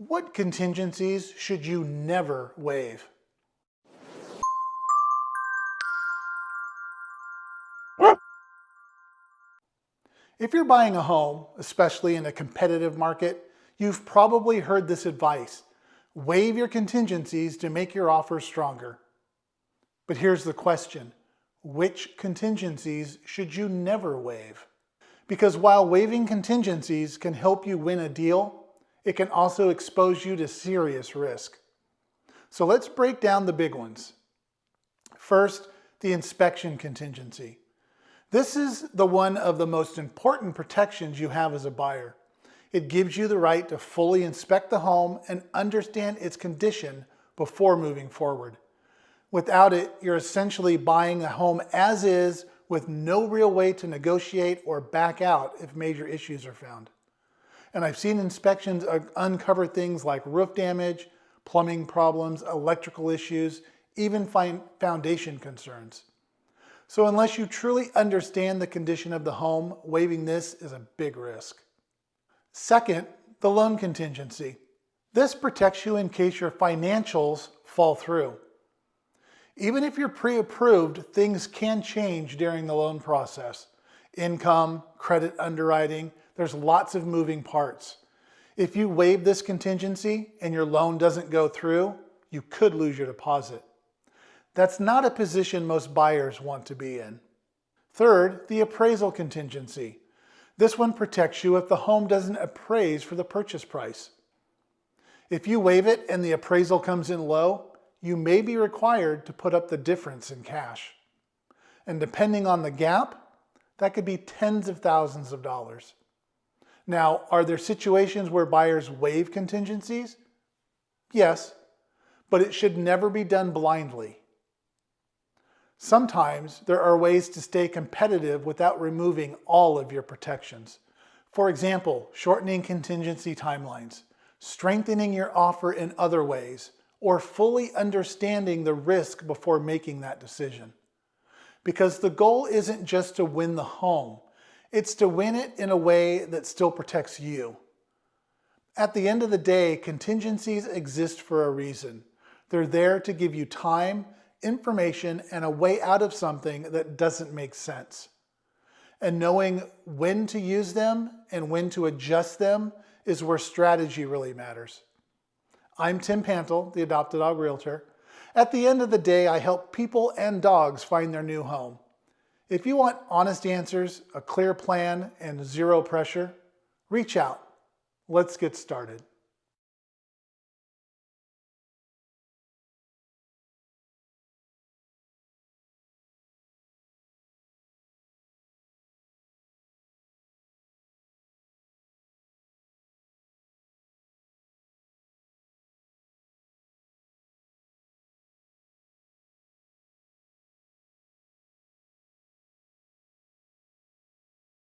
What contingencies should you never waive? If you're buying a home, especially in a competitive market, you've probably heard this advice. Waive your contingencies to make your offer stronger. But here's the question. Which contingencies should you never waive? Because while waiving contingencies can help you win a deal, it can also expose you to serious risk. So let's break down the big ones. First, the inspection contingency. This is the one of the most important protections you have as a buyer. It gives you the right to fully inspect the home and understand its condition before moving forward. Without it, you're essentially buying a home as is with no real way to negotiate or back out if major issues are found. And I've seen inspections uncover things like roof damage, plumbing problems, electrical issues, even foundation concerns. So unless you truly understand the condition of the home, waiving this is a big risk. Second, the loan contingency. This protects you in case your financials fall through. Even if you're pre-approved, things can change during the loan process. Income, credit underwriting, there's lots of moving parts. If you waive this contingency and your loan doesn't go through, you could lose your deposit. That's not a position most buyers want to be in. Third, the appraisal contingency. This one protects you if the home doesn't appraise for the purchase price. If you waive it and the appraisal comes in low, you may be required to put up the difference in cash. And depending on the gap, that could be tens of thousands of dollars. Now, are there situations where buyers waive contingencies? Yes, but it should never be done blindly. Sometimes there are ways to stay competitive without removing all of your protections. For example, shortening contingency timelines, strengthening your offer in other ways, or fully understanding the risk before making that decision. Because the goal isn't just to win the home, it's to win it in a way that still protects you. At the end of the day, contingencies exist for a reason. They're there to give you time, information, and a way out of something that doesn't make sense. And knowing when to use them and when to adjust them is where strategy really matters. I'm Tim Pantle, the Adopt a Dog Realtor. At the end of the day, I help people and dogs find their new home. If you want honest answers, a clear plan, and zero pressure, reach out. Let's get started.